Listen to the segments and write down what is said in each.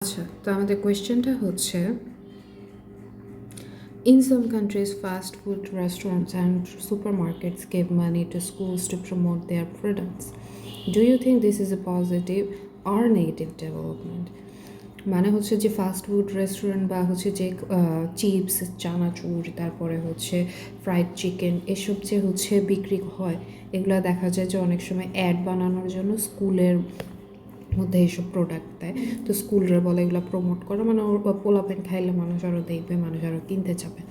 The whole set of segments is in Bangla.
আচ্ছা, তো আমাদের কোয়েশ্চেনটা হচ্ছে, in some countries fast food restaurants and supermarkets give money to schools to promote their products. Do you think this is a positive or negative development? মানে হচ্ছে যে ফাস্ট ফুড রেস্টুরেন্ট বা হচ্ছে যে চিপস চানাচুর তারপরে হচ্ছে ফ্রাইড চিকেন এসব যে হচ্ছে বিক্রি হয়, এগুলো দেখা যায় যে অনেক সময় অ্যাড বানানোর জন্য স্কুলের মধ্যে এইসব প্রোডাক্ট দেয়। তো স্কুলরা বলে এগুলো প্রমোট করে, মানে পোলাপেন খাইলে মানুষ আরও দেখবে, মানুষ আরও কিনতে যাবে।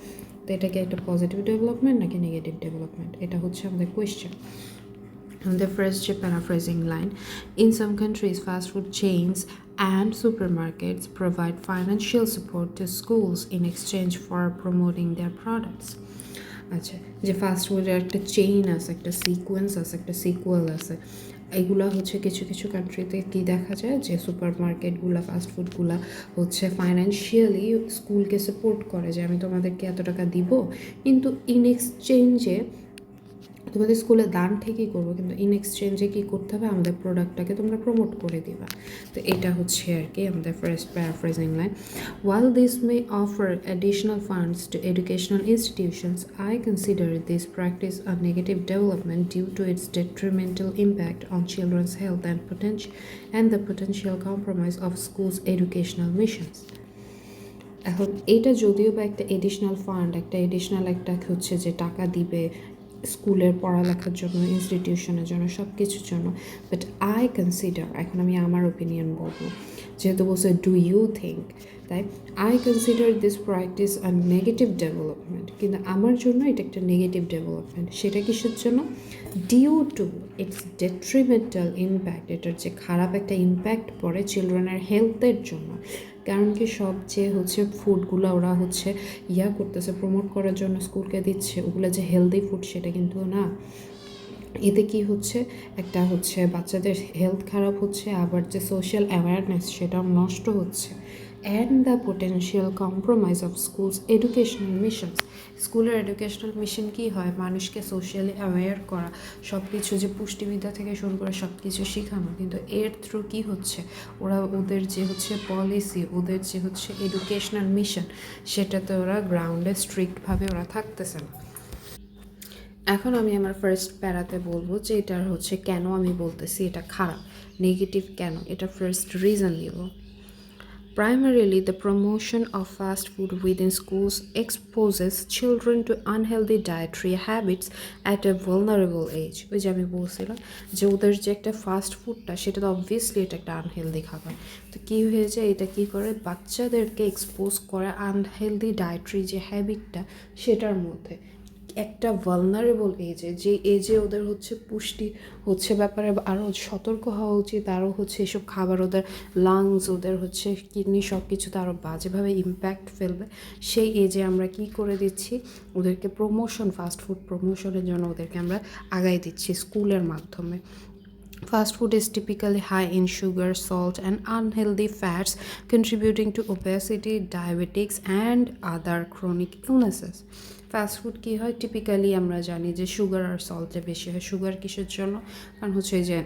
তো এটা কি একটা পজিটিভ ডেভেলপমেন্ট নাকি নেগেটিভ ডেভেলপমেন্ট, এটা হচ্ছে আমাদের question. The first paraphrasing line: in some countries, fast food chains and supermarkets provide financial support to schools in exchange for promoting their products. আচ্ছা, যে ফাস্ট ফুডের একটা চেইন আছে, একটা সিকোয়েন্স আছে, একটা সিকুয়েল আছে, এগুলা হচ্ছে কিছু কিছু কান্ট্রিতে কি দেখা যায় যে সুপার মার্কেটগুলো ফাস্ট ফুডগুলো হচ্ছে ফাইন্যান্সিয়ালি স্কুলকে সাপোর্ট করে, যে আমি তোমাদেরকে এত টাকা দিব, কিন্তু ইন এক্সচেঞ্জে তোমাদের স্কুলে দান ঠিকই করবো, কিন্তু ইন এক্সচেঞ্জে কী করতে হবে, আমাদের প্রোডাক্টটাকে তোমরা প্রমোট করে দিবা। তো এটা হচ্ছে আর কি আমাদের first paraphrasing line. While this may offer additional funds to educational institutions, I consider this practice a negative development due to its detrimental impact on children's health and the potential compromise of schools' educational missions. এখন এইটা যদিও বা একটা এডিশনাল ফান্ড, একটা এডিশনাল একটা হচ্ছে যে টাকা দিবে স্কুলের পড়ালেখার জন্য, ইনস্টিটিউশনের জন্য, সব কিছুর জন্য, বাট আই কনসিডার, এখন আমি আমার ওপিনিয়ন বলবো, যেহেতু বলছে ডু ইউ থিঙ্ক, তাই I consider this practice a negative development, কিন্তু আমার জন্য এটা একটা নেগেটিভ ডেভেলপমেন্ট। সেটা কিসের জন্য? Due to its detrimental impact, এটার যে খারাপ একটা ইম্প্যাক্ট পড়ে চিলড্রেনের হেলথের জন্য। কারণ কি, সব যে হচ্ছে ফুডগুলো ওরা হচ্ছে করতেছে প্রমোট করার জন্য স্কুলকে দিচ্ছে, ওগুলো যে হেলদি ফুড সেটা কিন্তু না। এতে কি হচ্ছে, একটা হচ্ছে বাচ্চাদের হেলথ খারাপ হচ্ছে, আবার যে সোশ্যাল অ্যাওয়ারনেস সেটাও নষ্ট হচ্ছে। And the potential compromise of schools educational missions, স্কুলের এডুকেশনাল মিশন কী হয়, মানুষকে সোশ্যালি অ্যাওয়্যার করা, সব কিছু যে পুষ্টিবিদ্যা থেকে শুরু করে সব কিছু শেখানো, কিন্তু এর থ্রু কী হচ্ছে, ওরা ওদের যে হচ্ছে পলিসি, ওদের যে হচ্ছে এডুকেশনাল মিশন, সেটাতে ওরা গ্রাউন্ডে স্ট্রিক্টভাবে ওরা থাকতেছে না। এখন আমি আমার ফার্স্ট প্যারাতে বলবো যে এটার হচ্ছে কেন আমি বলতেছি এটা খারাপ, নেগেটিভ কেন, এটা ফার্স্ট রিজন দিব। Primarily, the promotion of fast food within schools exposes children to unhealthy dietary habits at a vulnerable age. ওই যে আমি বলছিলাম যে ওদের যে একটা ফাস্ট ফুডটা, সেটা তো অবভিয়াসলি এটা একটা আনহেলদি খাবার। তো কী হয়ে যায়, এটা কী করে, বাচ্চাদেরকে এক্সপোজ করে আনহেলদি ডায়েটরি যে হ্যাবিটটা সেটার মধ্যে, একটা ভালনারেবল এজে, যে এজে ওদের হচ্ছে পুষ্টি হচ্ছে ব্যাপারে আরও সতর্ক হওয়া উচিত, আরও হচ্ছে এসব খাবার ওদের লাংস, ওদের হচ্ছে কিডনি, সব কিছুতে আরও বাজেভাবে ইম্প্যাক্ট ফেলবে। সেই এজে আমরা কি করে দিচ্ছি, ওদেরকে প্রমোশন, ফাস্ট ফুড প্রমোশনের জন্য ওদেরকে আমরা আগাই দিচ্ছি স্কুলের মাধ্যমে। Fast food is typically high in sugar, salt, and unhealthy fats, contributing to obesity, diabetics, and other chronic illnesses. Fast food কী হয়, টিপিক্যালি আমরা জানি যে সুগার আর সল্টে বেশি হয়। সুগার কিসের জন্য? কারণ হচ্ছে যে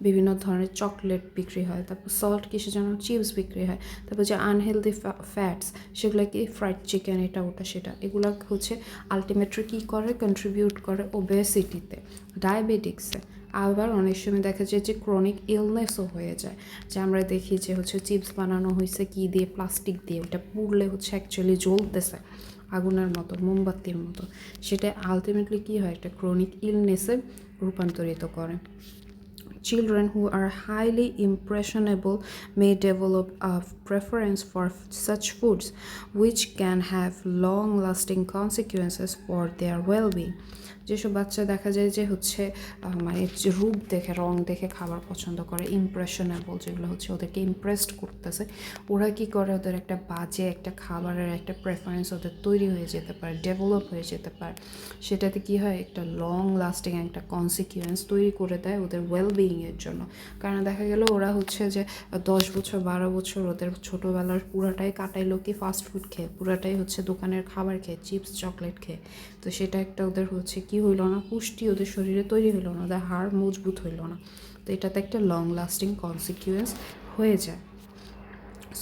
বিভিন্ন ধরনের চকলেট বিক্রি হয়, তারপর সল্ট কিসের জন্য? চিপস বিক্রি হয়, তারপর যে আনহেলদি ফ্যাটস, সেগুলো কি ফ্রাইড চিকেন, এটা ওটা সেটা, এগুলো হচ্ছে আলটিমেটলি কী করে, কন্ট্রিবিউট করে ওবেসিটিতে, ডায়াবেটিক্সে। আবার অনেক সময় দেখা যায় যে ক্রনিক ইলনেসও হয়ে যায়, যে আমরা দেখি যে হচ্ছে চিপস বানানো হয়েছে কী দিয়ে, প্লাস্টিক দিয়ে, ওটা পুড়লে হচ্ছে অ্যাকচুয়ালি জ্বলতেছে আগুনের মতো, মোমবাতির মতো, সেটা আলটিমেটলি কী হয়, একটা ক্রনিক ইলনেসে রূপান্তরিত করে। Children who are highly impressionable may develop a preference for such foods, which can have long-lasting consequences for their well-being. যেসব বাচ্চা দেখা যায় যে হচ্ছে মানে রূপ দেখে, রং দেখে খাবার পছন্দ করে, ইমপ্রেশনেবল, যেগুলো হচ্ছে ওদেরকে ইমপ্রেসড করতেছে, ওরা কী করে, ওদের একটা বাজে একটা খাবারের একটা প্রেফারেন্স ওদের তৈরি হয়ে যেতে পারে, ডেভেলপ হয়ে যেতে পারে। সেটাতে কী হয়, একটা লং লাস্টিং একটা কনসিকুয়েন্স তৈরি করে দেয় ওদের ওয়েলবিইংয়ের জন্য। কারণ দেখা গেল ওরা হচ্ছে যে 10 বছর 12 বছর ওদের ছোটোবেলার পুরাটাই কাটাইলো কি ফাস্ট ফুড খেয়ে, পুরাটাই হচ্ছে দোকানের খাবার খেয়ে, চিপস চকলেট খেয়ে। তো সেটা একটা ওদের হচ্ছে কি হইলো না, পুষ্টি ওদের শরীরে তৈরি হইলো না, ওদের হাড় মজবুত হইলো না। তো এটাতে একটা লং লাস্টিং কনসিকুয়েন্স হয়ে যায়।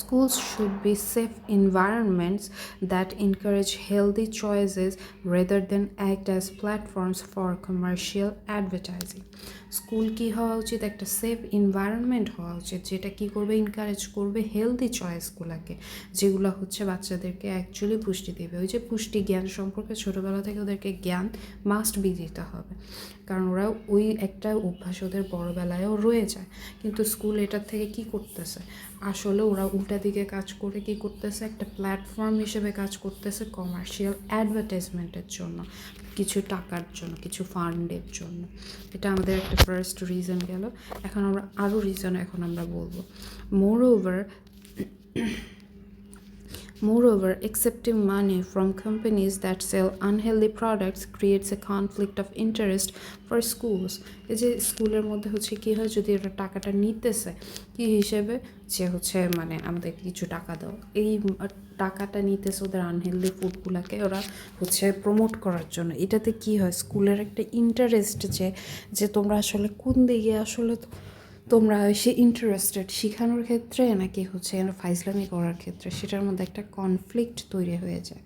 Schools should be safe environments that encourage healthy choices rather than act as platforms for commercial advertising. School কি হওয়া উচিত? একটা সেফ এনভায়রনমেন্ট হওয়া উচিত যেটা কি করবে, এনকারেজ করবে হেলদি চয়েসগুলোকে, যেগুলো হচ্ছে বাচ্চাদেরকে অ্যাকচুয়ালি পুষ্টি দেবে। ওই যে পুষ্টি জ্ঞান সম্পর্কে ছোটোবেলা থেকে ওদেরকে জ্ঞান মাস্ট বি দিতে হবে, কারণ ওরা ওই একটা অভ্যাস ওদের বড়োবেলায়ও রয়ে যায়। কিন্তু স্কুল এটার থেকে কি করতেছে, আসলে ওরা উল্টা দিকে কাজ করে কি করতেছে, একটা প্ল্যাটফর্ম হিসেবে কাজ করতেছে কমার্শিয়াল অ্যাডভার্টাইজমেন্টের জন্য, কিছু টাকার জন্য, কিছু ফান্ডের জন্য। এটা আমাদের একটা ফার্স্ট রিজন গেল। এখন আমরা আরও রিজন এখন আমরা বলবো। Moreover, accepting money from companies that sell unhealthy products creates a conflict of interest for schools. এই যে স্কুলের মধ্যে হচ্ছে কী হয়, যদি ওরা টাকাটা নিতেছে কী হিসেবে, যে হচ্ছে মানে আমাদের কিছু টাকা দাও, এই টাকাটা নিতেছে ওদের আনহেলদি ফুডগুলোকে ওরা হচ্ছে প্রমোট করার জন্য। এটাতে কি হয়, স্কুলের একটা ইন্টারেস্ট যে তোমরা আসলে কোন দিকে আসলে তোমরা সে ইন্টারেস্টেড শেখানোর ক্ষেত্রে নাকি হচ্ছে ফাইজলামি করার ক্ষেত্রে, সেটার মধ্যে একটা কনফ্লিক্ট তৈরি হয়ে যায়।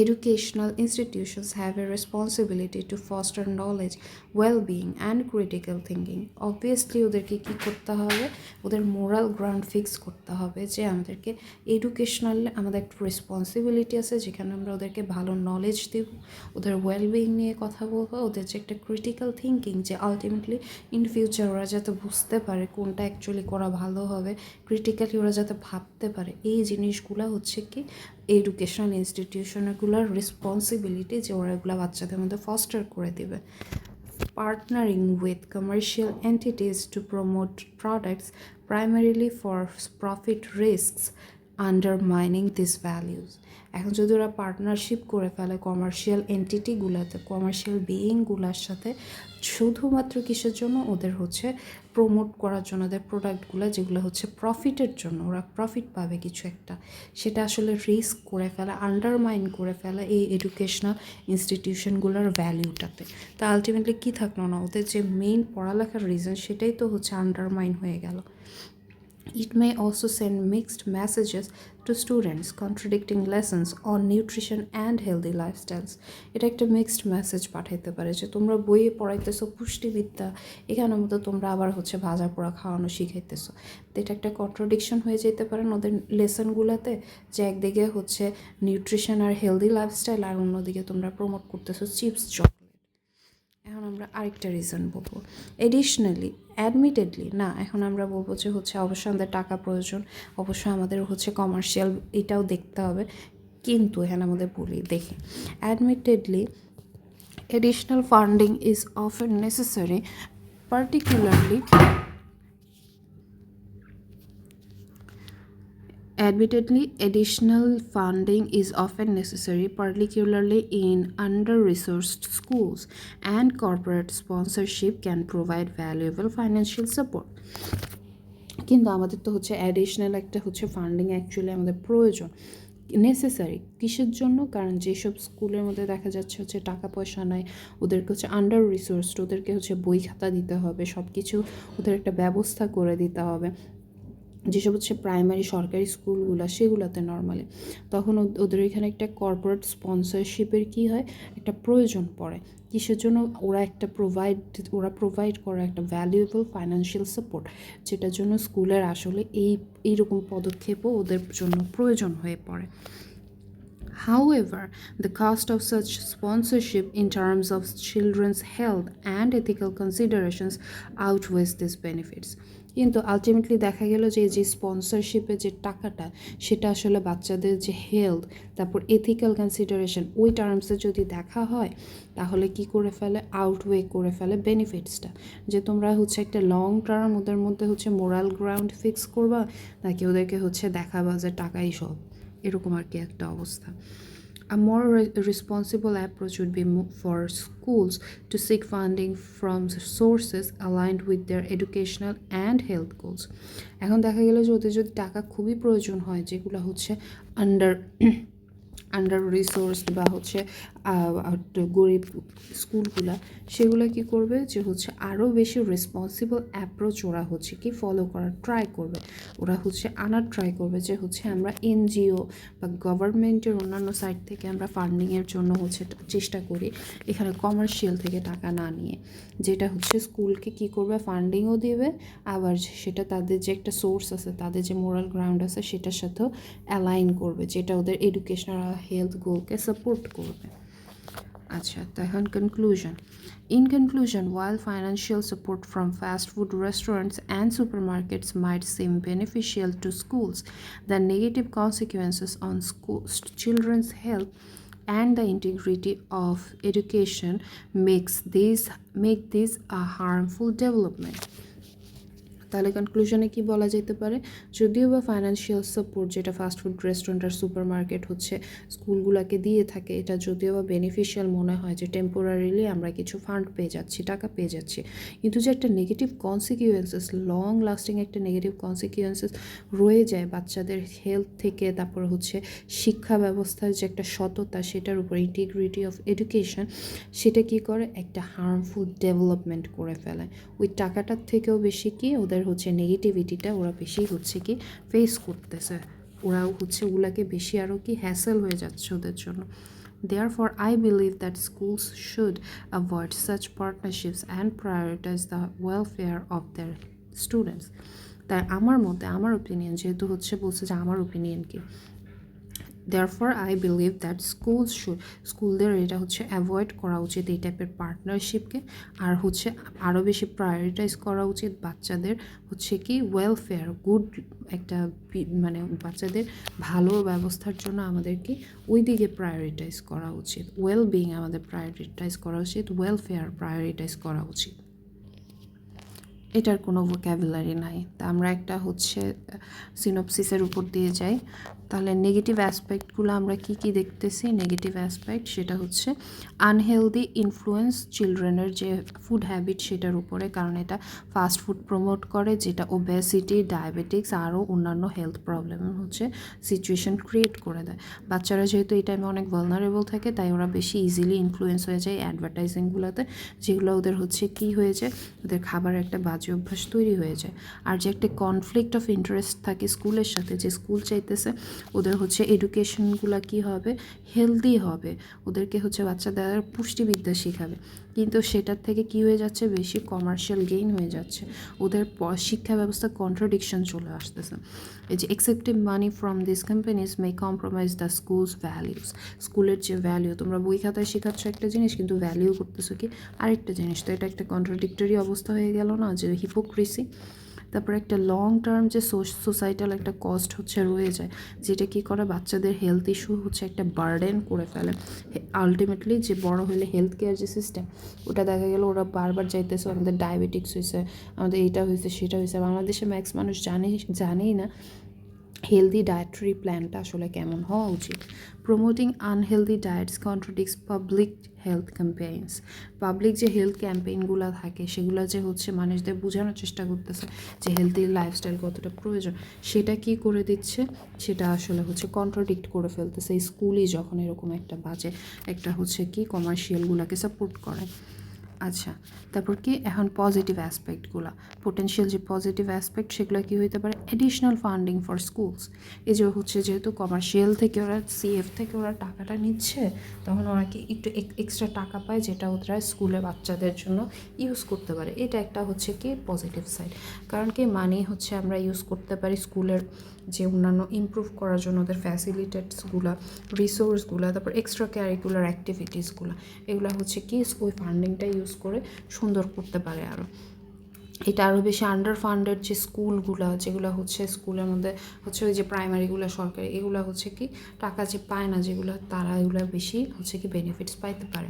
Educational institutions have a responsibility to foster knowledge, well-being and critical thinking. Obviously ওদেরকে কী করতে হবে, ওদের মোরাল গ্রাউন্ড ফিক্স করতে হবে যে আমাদেরকে এডুকেশনাল আমাদের একটা রেসপন্সিবিলিটি আছে, যেখানে আমরা ওদেরকে ভালো নলেজ দেব, ওদের ওয়েলবিং নিয়ে কথা বলবো, ওদের যে একটা ক্রিটিক্যাল থিঙ্কিং, যে আলটিমেটলি ইন ফিউচার ওরা যাতে বুঝতে পারে কোনটা অ্যাকচুয়ালি করা ভালো হবে, ক্রিটিক্যালি ওরা যাতে ভাবতে পারে, এই জিনিসগুলো হচ্ছে কি এডুকেশনাল ইনস্টিটিউশনগুলোর রেসপন্সিবিলিটি, যে ওরা এগুলো বাচ্চাদের মধ্যে ফস্টার করে দেবে। Partnering with commercial entities to promote products primarily for profit risks undermining these values. এখন যদি ওরা পার্টনারশিপ করে ফেলে কমার্শিয়াল এন্টিটিগুলোতে, কমার্শিয়াল বিইংগুলোর সাথে, শুধুমাত্র কিসের জন্য, ওদের হচ্ছে প্রমোট করার জন্য ওদের প্রোডাক্টগুলো, যেগুলো হচ্ছে প্রফিটের জন্য, ওরা প্রফিট পাবে কিছু একটা, সেটা আসলে রিস্ক করে ফেলা, আন্ডারমাইন করে ফেলা এই এডুকেশনাল ইনস্টিটিউশনগুলোর ভ্যালিউটাতে। তা আলটিমেটলি কী থাকলো না, ওদের যে মেইন পড়ালেখার রিজন সেটাই তো হচ্ছে আন্ডারমাইন হয়ে গেল। It may also send mixed messages to students, contradicting lessons on nutrition and healthy lifestyles. এটা একটা মিক্সড মেসেজ পাঠাইতে পারে যে তোমরা বইয়ে পড়াইতেছো পুষ্টিবিদ্যা, এখানের মতো তোমরা আবার হচ্ছে ভাজা পোড়া খাওয়ানো শিখাইতেছো। তো এটা একটা কন্ট্রাডিকশন হয়ে যেতে পারে ওদের লেসনগুলোতে, যে একদিকে হচ্ছে নিউট্রিশন আর হেলদি লাইফস্টাইল, আর অন্যদিকে তোমরা প্রমোট করতেছো চিপস চকলেট। এখন আমরা আরেকটা রিজন বলবো। অ্যাডমিটেডলি না, এখন আমরা বলবো যে হচ্ছে অবশ্যই আমাদের টাকা প্রয়োজন, অবশ্যই আমাদের হচ্ছে কমার্শিয়াল এটাও দেখতে হবে, কিন্তু এখানে আমাদের দেখি admittedly additional funding is often necessary, particularly Admittedly, additional funding is often necessary, particularly in under-resourced schools, and corporate sponsorship can provide valuable financial support. কিন্তু আমাদের তো হচ্ছে অ্যাডিশনাল একটা হচ্ছে ফান্ডিং অ্যাকচুয়ালি আমাদের প্রয়োজন, নেসেসারি কিসের জন্য, কারণ যেসব স্কুলের মধ্যে দেখা যাচ্ছে হচ্ছে টাকা পয়সা নাই, ওদেরকে হচ্ছে আন্ডার রিসোর্সড, ওদেরকে হচ্ছে বই খাতা দিতে হবে, সব কিছু ওদের একটা ব্যবস্থা করে দিতে হবে, যেসব হচ্ছে প্রাইমারি সরকারি স্কুলগুলো সেগুলোতে নর্মালি, তখন ওদের এখানে একটা কর্পোরেট স্পন্সরশিপের কী হয়, একটা প্রয়োজন পড়ে। কিসের জন্য, ওরা প্রোভাইড করে একটা ভ্যালুয়েবল ফাইন্যান্সিয়াল সাপোর্ট, যেটার জন্য স্কুলের আসলে এইরকম পদক্ষেপও ওদের জন্য প্রয়োজন হয়ে পড়ে। However, the cost of such sponsorship in terms of children's health and ethical considerations outweighs these benefits. কিন্তু আলটিমেটলি দেখা গেল যে স্পন্সরশিপের যে টাকাটা, সেটা আসলে বাচ্চাদের যে হেলথ, তারপর এথিক্যাল কনসিডারেশন, ওই টার্মসে যদি দেখা হয়, তাহলে কি করে ফেলে, আউটওয়ে করে ফেলে বেনিফিটসটা। যে তোমরা হচ্ছে একটা লং টার্ম ওদের মধ্যে হচ্ছে মোরাল গ্রাউন্ড ফিক্স করবা, নাকি ওদেরকে হচ্ছে দেখাবা যে টাকাই সব, এরকম আর কি একটা অবস্থা। A more responsible approach would be for schools to seek funding from sources aligned with their educational and health goals. এখন দেখা গেল যে ওদের যদি টাকা খুবই প্রয়োজন হয়, যেগুলো হচ্ছে আন্ডার রিসোর্স বা হচ্ছে একটু গরিব স্কুলগুলা, সেগুলো কি করবে যে হচ্ছে আরও বেশি রেসপন্সিবল অ্যাপ্রোচ ওরা হচ্ছে কি ফলো করার ট্রাই করবে। ওরা হচ্ছে আনার ট্রাই করবে যে হচ্ছে আমরা এনজিও বা গভর্নমেন্টের অন্যান্য সাইড থেকে আমরা ফান্ডিংয়ের জন্য হচ্ছে চেষ্টা করি, এখানে কমার্শিয়াল থেকে টাকা না নিয়ে, যেটা হচ্ছে স্কুলকে কি করবে ফান্ডিংও দেবে, আবার সেটা তাদের যে একটা সোর্স আছে, তাদের যে মোরাল গ্রাউন্ড আছে সেটার সাথেও অ্যালাইন করবে, যেটা ওদের এডুকেশনাল হেলথ গোলকে সাপোর্ট করবে। আচ্ছা, তো এখন conclusion. In conclusion, while financial support from fast food restaurants and supermarkets might seem beneficial to schools, the negative consequences on children's health and the integrity of education make this a harmful development. তাহলে কনক্লুশনে কি বলা যেতে পারে, যদিও বা ফাইন্যান্সিয়াল সাপোর্ট যেটা ফাস্টফুড রেস্টুরেন্ট আর সুপার মার্কেট হচ্ছে স্কুলগুলোকে দিয়ে থাকে, এটা যদিও বা বেনিফিশিয়াল মনে হয় যে টেম্পোরারিলি আমরা কিছু ফান্ড পেয়ে যাচ্ছি, টাকা পেয়ে যাচ্ছি, কিন্তু যে একটা নেগেটিভ কনসিকুয়েন্সেস, লং লাস্টিং একটা নেগেটিভ কনসিকুয়েন্সেস রয়ে যায় বাচ্চাদের হেলথ থেকে, তারপর হচ্ছে শিক্ষা ব্যবস্থার যে একটা সততা সেটার উপর, ইন্টিগ্রিটি অফ এডুকেশন, সেটা কি করে একটা হার্মফুল ডেভেলপমেন্ট করে ফেলে। ওই টাকাটার থেকেও বেশি কি ওদের হচ্ছে নেগেটিভিটিটা ওরা বেশি হচ্ছে কি ফেস করতেছে, ওরাও হচ্ছে ওগুলাকে বেশি আরও কি হ্যাসেল হয়ে যাচ্ছে ওদের জন্য। Therefore, I believe that schools should avoid such partnerships and prioritize the welfare of their students. তাই আমার মতে, আমার ওপিনিয়ন, যেহেতু হচ্ছে বলছে যে আমার ওপিনিয়ন কি, therefore I believe that স্কুলদের এটা হচ্ছে অ্যাভয়েড করা উচিত এই টাইপের পার্টনারশিপকে, আর হচ্ছে আরও বেশি প্রায়োরিটাইজ করা উচিত বাচ্চাদের হচ্ছে কি ওয়েলফেয়ার, গুড একটা মানে বাচ্চাদের ভালো ব্যবস্থার জন্য আমাদের কি ওই দিকে প্রায়োরিটাইজ করা উচিত, ওয়েলবিং আমাদের প্রায়োরিটাইজ করা উচিত, ওয়েলফেয়ার প্রায়োরিটাইজ করা উচিত। এটার কোনো ভোক্যাবুলারি নাই, তা আমরা একটা হচ্ছে সিনপসিসের উপর দিয়ে যাই। তাহলে নেগেটিভ অ্যাসপেক্টগুলো আমরা কি কি দেখতেছি, নেগেটিভ অ্যাসপেক্ট সেটা হচ্ছে আনহেলদি ইনফ্লুয়েন্স চিলড্রেনের যে ফুড হ্যাবিট সেটার উপরে, কারণ এটা ফাস্ট ফুড প্রমোট করে, যেটা ওবেসিটি, ডায়াবেটিক্স আরও অন্যান্য হেলথ প্রবলেম হচ্ছে সিচুয়েশন ক্রিয়েট করে দেয়। বাচ্চারা যেহেতু এই টাইমে অনেক ভালনারেবল থাকে, তাই ওরা বেশি ইজিলি ইনফ্লুয়েন্স হয়ে যায় অ্যাডভার্টাইজিংগুলোতে, যেগুলো ওদের হচ্ছে কি হয়ে যায়, ওদের খাবারের একটা বাজে অভ্যাস তৈরি হয়ে যায়। আর যে একটা কনফ্লিক্ট অফ ইন্টারেস্ট থাকে স্কুলের সাথে, যে স্কুল চাইতেছে ওদের হচ্ছে এডুকেশনগুলো কি হবে, হেলদি হবে, ওদেরকে হচ্ছে বাচ্চাদের পুষ্টিবিদ্যা শেখাবে, কিন্তু সেটার থেকে কি হয়ে যাচ্ছে, বেশি কমার্শিয়াল গেইন হয়ে যাচ্ছে, ওদের শিক্ষা ব্যবস্থা কন্ট্রাডিকশন চলে আসতেছে। এই যে accepting money from this companies may compromise the schools values, স্কুলের যে ভ্যালিউ, তোমরা বই খাতায় শেখাচ্ছ একটা জিনিস কিন্তু ভ্যালিউ করতেছো কি আরেকটা জিনিস, তো এটা একটা কন্ট্রাডিক্টরি অবস্থা হয়ে গেল না, যে হিপোক্রেসি। তারপর একটা লং টার্ম যে সোসাইটাল একটা কস্ট হচ্ছে রয়ে যায়, যেটা কি করে বাচ্চাদের হেলথ ইস্যু হচ্ছে একটা বার্ডেন করে ফেলে। আলটিমেটলি যে বড় হলে হেলথ কেয়ার যে সিস্টেম, ওটা দেখা গেল ওরা বারবার চাইতেছে আমাদের ডায়াবেটিক্স হয়েছে, আমাদের এইটা হয়েছে সেটা হয়েছে। বাংলাদেশে ম্যাক্স মানুষ জানেই না হেলদি ডায়েটারি প্ল্যানটা আসলে কেমন হওয়া উচিত। Promoting unhealthy diets contradicts public health campaigns, public যে হেলথ ক্যাম্পেইনগুলো থাকে সেগুলো যে হচ্ছে মানুষদের বোঝানোর চেষ্টা করতেছে যে হেলদি লাইফস্টাইল কতটা প্রয়োজন, সেটা কি করে দিচ্ছে, সেটা আসলে হচ্ছে কন্ট্রাডিক্ট করে ফেলতেছে স্কুলই যখন এরকম একটা বাজে একটা হচ্ছে কি কমার্শিয়ালগুলোকে সাপোর্ট করে। আচ্ছা, তারপর কি এখন পজিটিভ অ্যাসপেক্টগুলো, পোটেনশিয়াল যে পজিটিভ অ্যাসপেক্ট সেগুলো কি হইতে পারে, এডিশনাল ফান্ডিং ফর স্কুলস। এই যে হচ্ছে যেহেতু কমার্শিয়াল থেকে ওরা সিএফ থেকে ওরা টাকাটা নিচ্ছে, তখন ওরা কি একটু এক্সট্রা টাকা পায়, যেটা ওরা স্কুলে বাচ্চাদের জন্য ইউজ করতে পারে। এটা একটা হচ্ছে কি পজিটিভ সাইড, কারণ কি মানি হচ্ছে আমরা ইউজ করতে পারি স্কুলের যে অন্যান্য ইমপ্রুভ করার জন্য ওদের ফ্যাসিলিটেটসগুলো, রিসোর্সগুলো, তারপর এক্সট্রা ক্যারিকুলার অ্যাক্টিভিটিসগুলো, এগুলো হচ্ছে কি ওই ফান্ডিংটা ইউজ করে সুন্দর করতে পারে আরও। এটা আরও বেশি আন্ডার ফান্ডেড যে স্কুলগুলো, যেগুলো হচ্ছে স্কুলের মধ্যে হচ্ছে ওই যে প্রাইমারিগুলো সরকারি, এগুলো হচ্ছে কি টাকা যে পায় না যেগুলো, তারা এগুলো বেশি হচ্ছে কি বেনিফিটস পাইতে পারে।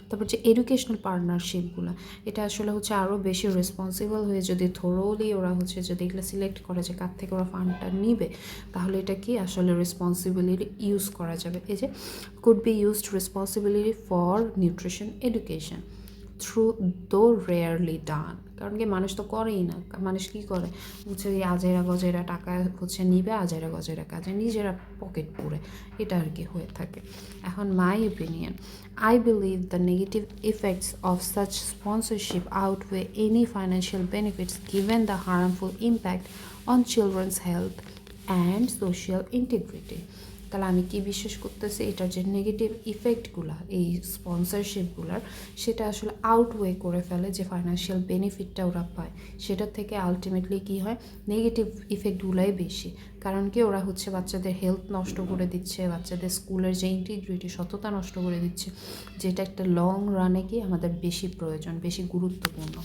তারপর যে এডুকেশনাল পার্টনারশিপগুলো, এটা আসলে হচ্ছে আরও বেশি রেসপন্সিবল হয়ে যদি থোরোলি ওরা হচ্ছে যদি এগুলো সিলেক্ট করে যে কার থেকে ওরা ফান্ডটা নিবে, তাহলে এটা কি আসলে রেসপন্সিবিলিটি ইউজ করা যাবে। এই যে could be used responsibility for nutrition education, through দো রেয়ারলি ডান। কারণ কি মানুষ তো করেই না, মানুষ কী করে হচ্ছে এই আজেরা গজেরা টাকা হচ্ছে নিবে, আজেরা গজেরা কাজে নিজেরা পকেট পুরে, এটা আর কি হয়ে থাকে। এখন my opinion, I believe the negative effects of such sponsorship outweigh any financial benefits given the harmful impact on children's health and social integrity. তাহলে আমি কি বিশ্বাস করতেছি, এটার যে নেগেটিভ ইফেক্টগুলো এই স্পন্সরশিপগুলোর, সেটা আসলে আউটওয়ে করে ফেলে যে ফাইন্যান্সিয়াল বেনিফিটটা ওরা পায়, সেটার থেকে আলটিমেটলি কী হয়, নেগেটিভ ইফেক্টগুলোই বেশি। কারণ কি ওরা হচ্ছে বাচ্চাদের হেলথ নষ্ট করে দিচ্ছে, বাচ্চাদের স্কুলের যে ইন্টিগ্রিটি সততা নষ্ট করে দিচ্ছে, যেটা একটা লং রানে কি আমাদের বেশি প্রয়োজন, বেশি গুরুত্বপূর্ণ।